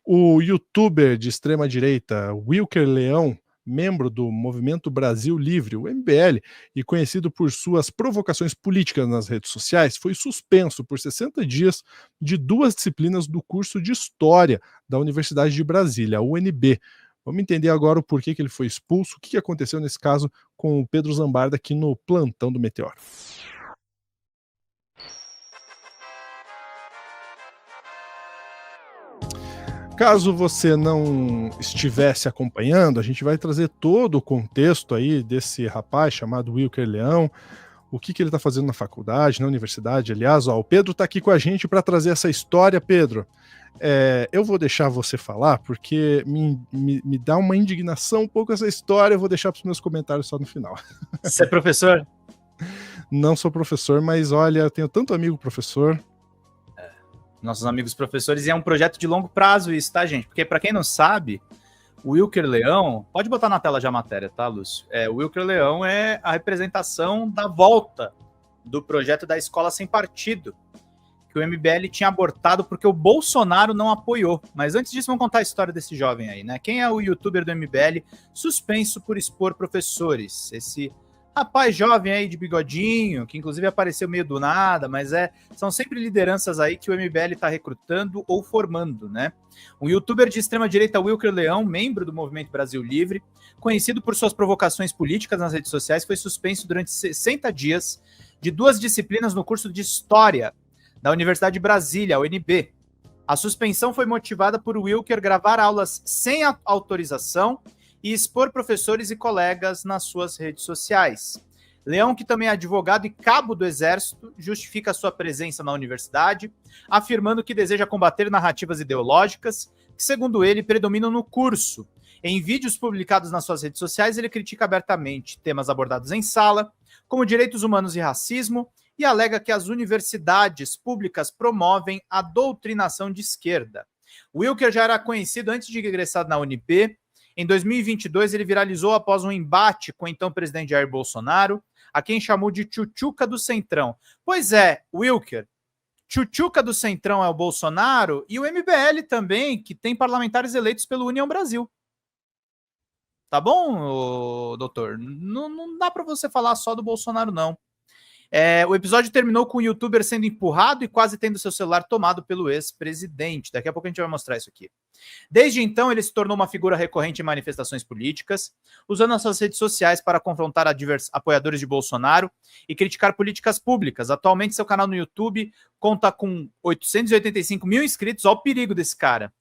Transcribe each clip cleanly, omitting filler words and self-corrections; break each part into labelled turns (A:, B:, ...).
A: O youtuber de extrema-direita Wilker Leão, membro do Movimento Brasil Livre, o MBL, e conhecido por suas provocações políticas nas redes sociais, foi suspenso por 60 dias de 2 disciplinas do curso de História da Universidade de Brasília, a UNB. Vamos entender agora o porquê que ele foi expulso, o que aconteceu nesse caso com o Pedro Zambarda aqui no Plantão do Meteoro. Caso você não estivesse acompanhando, a gente vai trazer todo o contexto aí desse rapaz chamado Wilker Leão, o que ele está fazendo na faculdade, na universidade. Aliás, o Pedro está aqui com a gente para trazer essa história. Pedro, eu vou deixar você falar, porque me dá uma indignação um pouco essa história. Eu vou deixar para os meus comentários só no final.
B: Você é professor?
A: Não sou professor, mas olha, eu tenho tanto amigo professor.
B: Nossos amigos professores, e é um projeto de longo prazo isso, tá, gente? Porque, para quem não sabe, o Wilker Leão, pode botar na tela já a matéria, tá, Lúcio? O Wilker Leão é a representação da volta do projeto da Escola Sem Partido, que o MBL tinha abortado porque o Bolsonaro não apoiou. Mas antes disso, vamos contar a história desse jovem aí, né? Quem é o youtuber do MBL suspenso por expor professores? Esse rapaz jovem aí de bigodinho, que inclusive apareceu meio do nada, mas são sempre lideranças aí que o MBL está recrutando ou formando, né? Um youtuber de extrema-direita, Wilker Leão, membro do Movimento Brasil Livre, conhecido por suas provocações políticas nas redes sociais, foi suspenso durante 60 dias de 2 disciplinas no curso de História da Universidade de Brasília, a UNB. A suspensão foi motivada por Wilker gravar aulas sem autorização e expor professores e colegas nas suas redes sociais. Leão, que também é advogado e cabo do Exército, justifica sua presença na universidade, afirmando que deseja combater narrativas ideológicas que, segundo ele, predominam no curso. Em vídeos publicados nas suas redes sociais, ele critica abertamente temas abordados em sala, como direitos humanos e racismo, e alega que as universidades públicas promovem a doutrinação de esquerda. Wilker já era conhecido antes de ingressar na UNB. Em 2022, ele viralizou após um embate com o então presidente Jair Bolsonaro, a quem chamou de Tchutchuca do Centrão. Pois é, Wilker, Tchutchuca do Centrão é o Bolsonaro e o MBL também, que tem parlamentares eleitos pelo União Brasil. Tá bom, doutor? Não dá para você falar só do Bolsonaro, não. O episódio terminou com o youtuber sendo empurrado e quase tendo seu celular tomado pelo ex-presidente. Daqui a pouco a gente vai mostrar isso aqui. Desde então, ele se tornou uma figura recorrente em manifestações políticas, usando as suas redes sociais para confrontar apoiadores de Bolsonaro e criticar políticas públicas. Atualmente, seu canal no YouTube conta com 885 mil inscritos. Olha o perigo desse cara.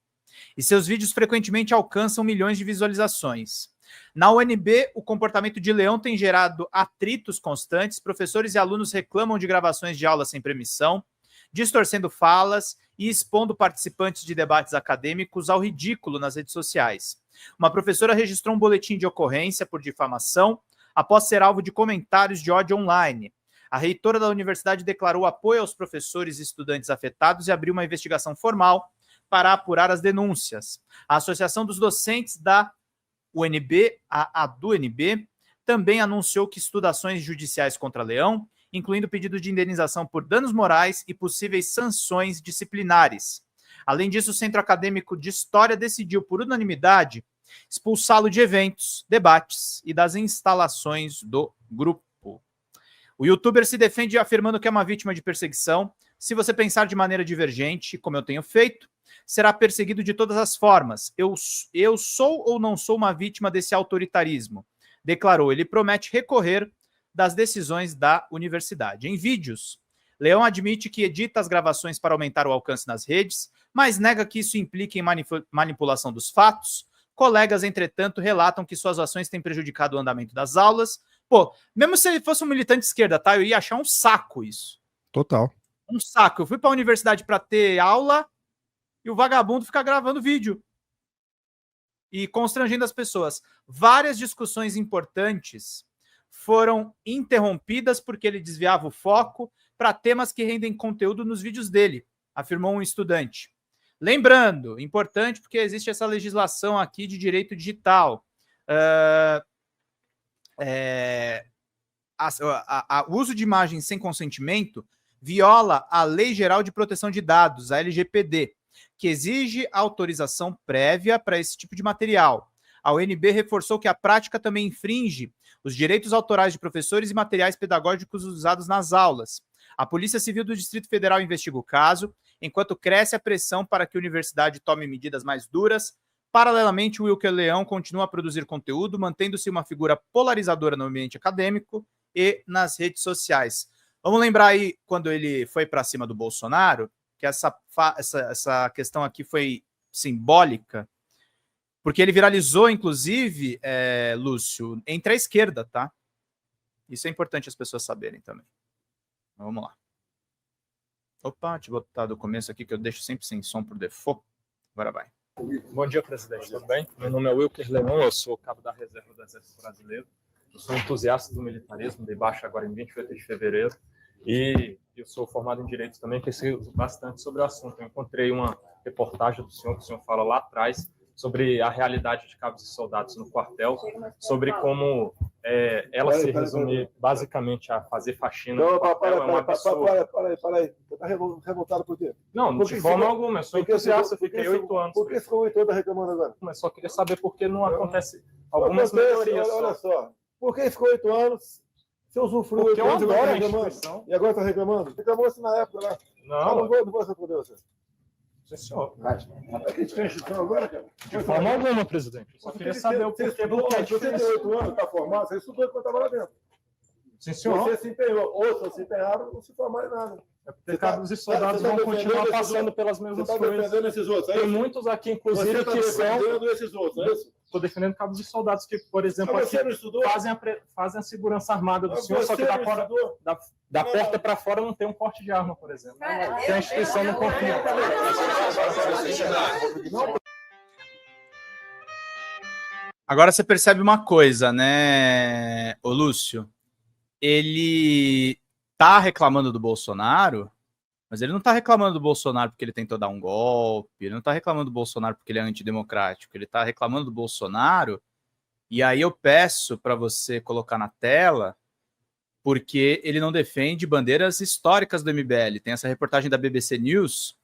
B: E seus vídeos frequentemente alcançam milhões de visualizações. Na UNB, o comportamento de Leão tem gerado atritos constantes. Professores e alunos reclamam de gravações de aulas sem permissão, distorcendo falas e expondo participantes de debates acadêmicos ao ridículo nas redes sociais. Uma professora registrou um boletim de ocorrência por difamação após ser alvo de comentários de ódio online. A reitora da universidade declarou apoio aos professores e estudantes afetados e abriu uma investigação formal para apurar as denúncias. A Associação dos Docentes da UNB, a do UNB, também anunciou que estuda ações judiciais contra Leão, incluindo pedido de indenização por danos morais e possíveis sanções disciplinares. Além disso, o Centro Acadêmico de História decidiu, por unanimidade, expulsá-lo de eventos, debates e das instalações do grupo. O youtuber se defende afirmando que é uma vítima de perseguição. Se você pensar de maneira divergente, como eu tenho feito, será perseguido de todas as formas. Eu sou ou não sou uma vítima desse autoritarismo, declarou. Ele promete recorrer das decisões da universidade. Em vídeos, Leão admite que edita as gravações para aumentar o alcance nas redes, mas nega que isso implique em manipulação dos fatos. Colegas, entretanto, relatam que suas ações têm prejudicado o andamento das aulas. Pô, mesmo se ele fosse um militante de esquerda, tá? Eu ia achar um saco isso.
A: Total.
B: Um saco. Eu fui para a universidade para ter aula e o vagabundo fica gravando vídeo e constrangendo as pessoas. Várias discussões importantes foram interrompidas porque ele desviava o foco para temas que rendem conteúdo nos vídeos dele, afirmou um estudante. Lembrando, importante porque existe essa legislação aqui de direito digital. O uso de imagens sem consentimento viola a Lei Geral de Proteção de Dados, a LGPD, que exige autorização prévia para esse tipo de material. A UNB reforçou que a prática também infringe os direitos autorais de professores e materiais pedagógicos usados nas aulas. A Polícia Civil do Distrito Federal investiga o caso, enquanto cresce a pressão para que a universidade tome medidas mais duras. Paralelamente, o Wilker Leão continua a produzir conteúdo, mantendo-se uma figura polarizadora no ambiente acadêmico e nas redes sociais. Vamos lembrar aí, quando ele foi para cima do Bolsonaro, que essa questão aqui foi simbólica, porque ele viralizou, inclusive, Lúcio, entre a esquerda, tá? Isso é importante as pessoas saberem também. Vamos lá. Opa, deixa eu botar do começo aqui, que eu deixo sempre sem som por default. Agora vai.
C: Bom dia, presidente. Tudo bem? Meu nome é Wilker Leão, eu sou cabo da reserva do Exército Brasileiro. Eu sou entusiasta do militarismo, de baixa agora em 28 de fevereiro. E eu sou formado em Direito também, pesquiso bastante sobre o assunto. Eu encontrei uma reportagem do senhor, que o senhor fala lá atrás, sobre a realidade de cabos e soldados no quartel, sobre como ela se resume basicamente a fazer faxina no quartel. É um absurdo.
D: Para aí. Você está revoltado por quê?
C: Não, de forma alguma. Eu sou entusiasta, fiquei 8 anos.
D: Por que ficou 8 anos reclamando agora?
C: Mas só queria saber por que não acontece algumas melhorias.
D: Olha só. Por que ficou 8 anos? Você usufruiu 8
C: Porque
D: anos
C: eu
D: agora
C: adoro a
D: reclamando? E agora está reclamando? Reclamou assim na época lá.
C: Não,
D: Não vou responder você.
C: sim, senhor.
D: Está criticando a instituição agora, cara?
C: De forma alguma, presidente. Eu só queria saber o porquê do que é
D: Você tem
C: difícil.
D: 8 anos, está formado, você estudou enquanto estava lá dentro.
C: Sim, senhor.
D: Você se empenhou. Ou se se empenharam, não se formaram em nada.
C: É porque cabos e soldados vão continuar passando pelas
D: Você
C: mesmas
D: está
C: coisas.
D: defendendo esses outros, é
C: Tem
D: isso?
C: muitos aqui,
D: Você
C: inclusive,
D: está
C: que são...
D: defendendo esses outros, é isso?
C: Estou defendendo cabos e soldados que, por exemplo,
D: Mas
C: aqui
D: você não estudou?
C: fazem a segurança armada do
D: Mas
C: senhor, só que
D: você
C: da,
D: não
C: fora,
D: estudou?
C: da porta para fora não tem um porte de arma, por exemplo. Que a instituição não confia.
B: Agora você percebe uma coisa, né, ô Lúcio? Ele tá reclamando do Bolsonaro, mas ele não tá reclamando do Bolsonaro porque ele tentou dar um golpe, ele não tá reclamando do Bolsonaro porque ele é antidemocrático, ele tá reclamando do Bolsonaro, e aí eu peço para você colocar na tela, porque ele não defende bandeiras históricas do MBL. Tem essa reportagem da BBC News.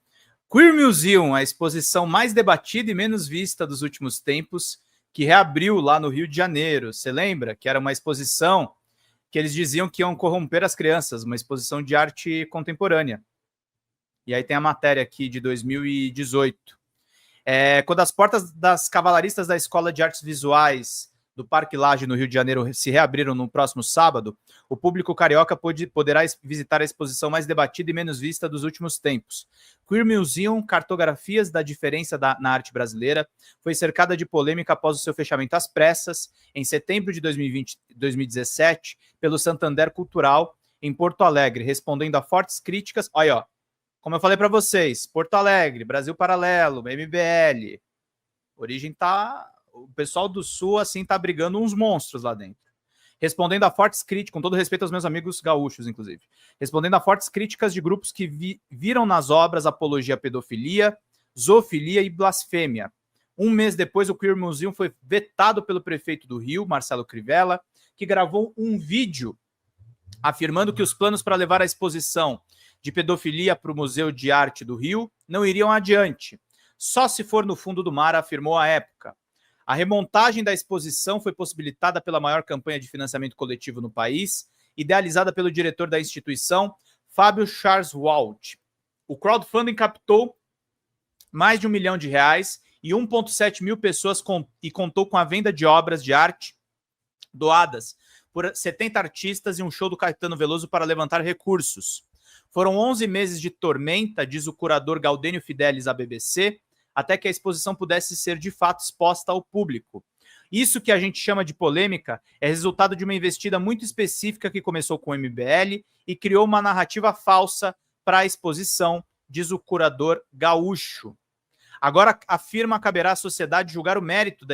B: Queer Museum, a exposição mais debatida e menos vista dos últimos tempos, que reabriu lá no Rio de Janeiro. Você lembra? Que era uma exposição que eles diziam que iam corromper as crianças, uma exposição de arte contemporânea. E aí tem a matéria aqui de 2018. Quando as portas das cavalariças da Escola de Artes Visuais do Parque Lage, no Rio de Janeiro, se reabriram no próximo sábado, o público carioca poderá visitar a exposição mais debatida e menos vista dos últimos tempos. Queer Museum, Cartografias da Diferença na Arte Brasileira, foi cercada de polêmica após o seu fechamento às pressas, em setembro de 2017, pelo Santander Cultural, em Porto Alegre, respondendo a fortes críticas. Olha, ó, como eu falei para vocês, Porto Alegre, Brasil Paralelo, MBL, origem tá... O pessoal do Sul, assim, tá brigando uns monstros lá dentro. Respondendo a fortes críticas, com todo respeito aos meus amigos gaúchos, inclusive. Respondendo a fortes críticas de grupos que viram nas obras apologia à pedofilia, zoofilia e blasfêmia. Um mês depois, o Queer Museum foi vetado pelo prefeito do Rio, Marcelo Crivella, que gravou um vídeo afirmando que os planos para levar a exposição de pedofilia para o Museu de Arte do Rio não iriam adiante. Só se for no fundo do mar, afirmou à época. A remontagem da exposição foi possibilitada pela maior campanha de financiamento coletivo no país, idealizada pelo diretor da instituição, Fábio Charswald. O crowdfunding captou mais de R$1 milhão e 1,7 mil pessoas contou com a venda de obras de arte doadas por 70 artistas e um show do Caetano Veloso para levantar recursos. Foram 11 meses de tormenta, diz o curador Gaudênio Fidelis à BBC, até que a exposição pudesse ser de fato exposta ao público. Isso que a gente chama de polêmica é resultado de uma investida muito específica que começou com o MBL e criou uma narrativa falsa para a exposição, diz o curador gaúcho. Agora afirma caberá à sociedade julgar o mérito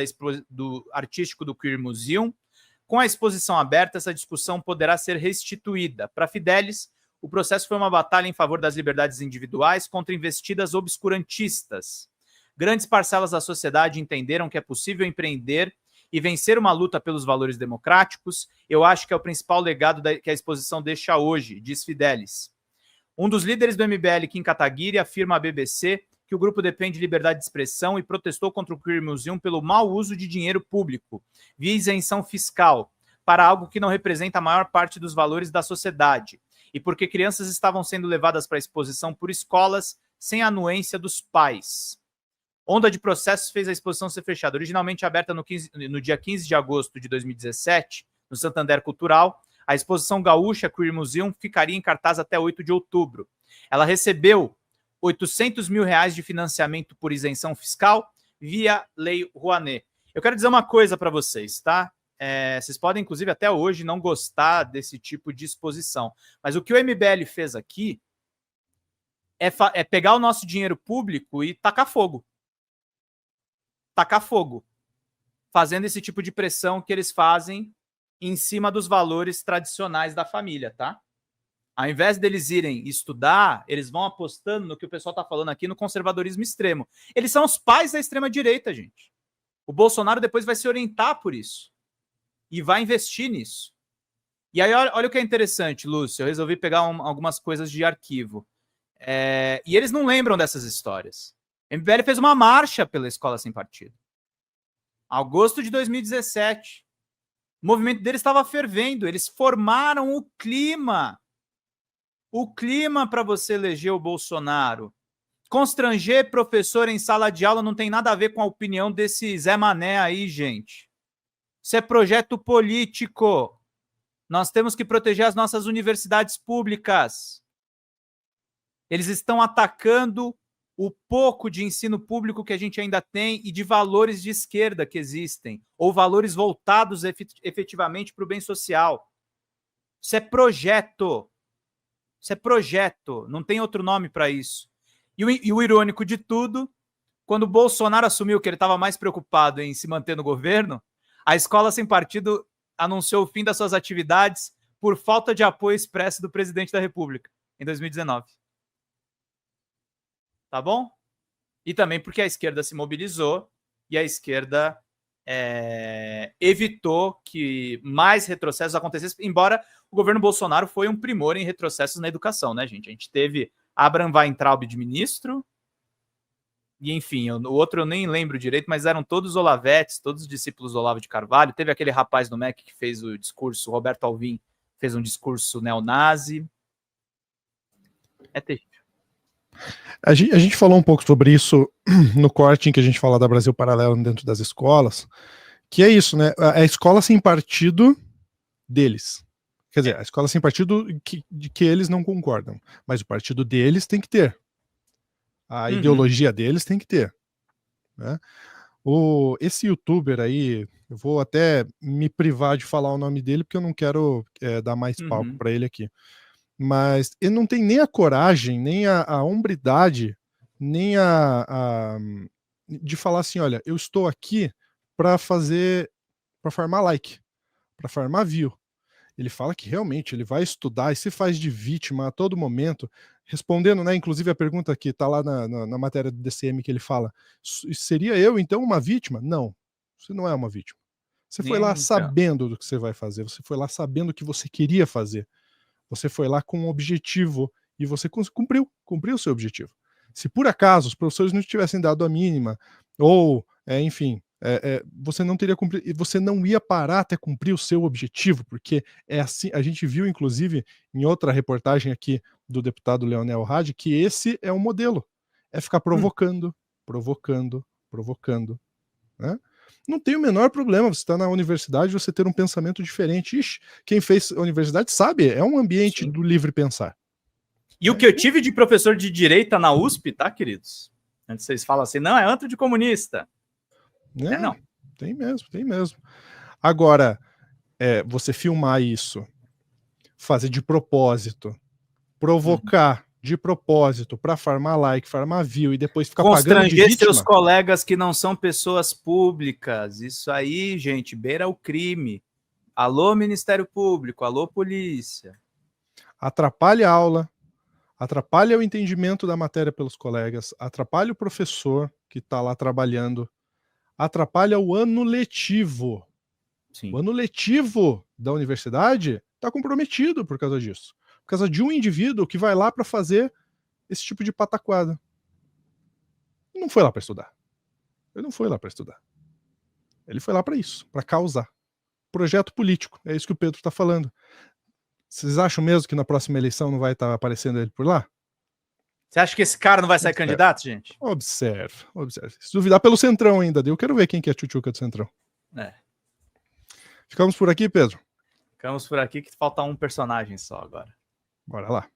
B: do artístico do Queer Museum. Com a exposição aberta, essa discussão poderá ser restituída. Para Fidelis, o processo foi uma batalha em favor das liberdades individuais contra investidas obscurantistas. Grandes parcelas da sociedade entenderam que é possível empreender e vencer uma luta pelos valores democráticos. Eu acho que é o principal legado que a exposição deixa hoje, diz Fidelis. Um dos líderes do MBL, Kim Kataguiri, afirma à BBC que o grupo defende liberdade de expressão e protestou contra o Queer Museum pelo mau uso de dinheiro público, via isenção fiscal, para algo que não representa a maior parte dos valores da sociedade, e porque crianças estavam sendo levadas para exposição por escolas sem a anuência dos pais. Onda de Processos fez a exposição ser fechada. Originalmente aberta no dia 15 de agosto de 2017, no Santander Cultural, a exposição gaúcha Queer Museum ficaria em cartaz até 8 de outubro. Ela recebeu R$800 mil de financiamento por isenção fiscal via Lei Rouanet. Eu quero dizer uma coisa para vocês, tá? Vocês podem, inclusive, até hoje não gostar desse tipo de exposição. Mas o que o MBL fez aqui é pegar o nosso dinheiro público e tacar fogo. Tacar fogo. Fazendo esse tipo de pressão que eles fazem em cima dos valores tradicionais da família, tá? Ao invés deles irem estudar, eles vão apostando no que o pessoal tá falando aqui, no conservadorismo extremo. Eles são os pais da extrema-direita, gente. O Bolsonaro depois vai se orientar por isso. E vai investir nisso. E aí, olha o que é interessante, Lúcio. Eu resolvi pegar algumas coisas de arquivo. E eles não lembram dessas histórias. O MBL fez uma marcha pela Escola Sem Partido. Agosto de 2017. O movimento deles estava fervendo. Eles formaram o clima. O clima para você eleger o Bolsonaro. Constranger professor em sala de aula não tem nada a ver com a opinião desse Zé Mané aí, gente. Isso é projeto político. Nós temos que proteger as nossas universidades públicas. Eles estão atacando o pouco de ensino público que a gente ainda tem e de valores de esquerda que existem, ou valores voltados efetivamente para o bem social. Isso é projeto. Isso é projeto. Não tem outro nome para isso. E o irônico de tudo, quando o Bolsonaro assumiu que ele estava mais preocupado em se manter no governo, a Escola Sem Partido anunciou o fim das suas atividades por falta de apoio expresso do presidente da República, em 2019. Tá bom? E também porque a esquerda se mobilizou e a esquerda evitou que mais retrocessos acontecessem, embora o governo Bolsonaro foi um primor em retrocessos na educação, né, gente? A gente teve Abraham Weintraub de ministro, e enfim, o outro eu nem lembro direito, mas eram todos Olavetes, todos discípulos do Olavo de Carvalho. Teve aquele rapaz do MEC que fez o discurso, Roberto Alvim, fez um discurso neonazi. É terrível.
A: A gente falou um pouco sobre isso no corte em que a gente fala da Brasil Paralelo dentro das escolas, que é isso, né? A escola sem partido deles. Quer dizer, a escola sem partido de que eles não concordam, mas o partido deles tem que ter. A ideologia deles tem que ter. Né? Esse youtuber aí, eu vou até me privar de falar o nome dele, porque eu não quero dar mais palco para ele aqui. Mas ele não tem nem a coragem, nem a hombridade, nem de falar assim, olha, eu estou aqui para farmar like, para farmar view. Ele fala que realmente ele vai estudar e se faz de vítima a todo momento, respondendo, né, inclusive a pergunta que está lá na matéria do DCM que ele fala, seria eu então uma vítima? Não, você não é uma vítima. Você foi lá sabendo do que você vai fazer, você foi lá sabendo o que você queria fazer. Você foi lá com um objetivo e você cumpriu o seu objetivo. Se por acaso os professores não tivessem dado a mínima, ou, enfim, você não teria cumprido, e você não ia parar até cumprir o seu objetivo, porque é assim, a gente viu, inclusive, em outra reportagem aqui do deputado Leonel Hadi, que esse é o modelo. É ficar provocando, né? Não tem o menor problema, você está na universidade, você ter um pensamento diferente. Ixi, quem fez a universidade sabe, é um ambiente do livre pensar.
B: E o que eu tive de professor de direita na USP, tá, queridos? Antes vocês falam assim, não, é antro de comunista. Não.
A: Tem mesmo. Agora, você filmar isso, fazer de propósito, provocar de propósito para farmar like, farmar view e depois ficar pagando de vítima.
B: Constranger seus colegas que não são pessoas públicas. Isso aí, gente, beira o crime. Alô, Ministério Público, alô, polícia.
A: Atrapalha a aula, atrapalha o entendimento da matéria pelos colegas, atrapalha o professor que está lá trabalhando, atrapalha o ano letivo. Sim. O ano letivo da universidade está comprometido por causa disso. Por causa de um indivíduo que vai lá para fazer esse tipo de pataquada. Ele não foi lá para estudar. Ele não foi lá para estudar. Ele foi lá para isso, para causar. Projeto político, é isso que o Pedro está falando. Vocês acham mesmo que na próxima eleição não vai estar aparecendo ele por lá?
B: Você acha que esse cara não vai sair candidato, gente?
A: Observe. Se duvidar pelo Centrão ainda, eu quero ver quem que é a tchutchuca do Centrão. Ficamos por aqui, Pedro?
B: Ficamos por aqui, que falta um personagem só agora.
A: Bora lá.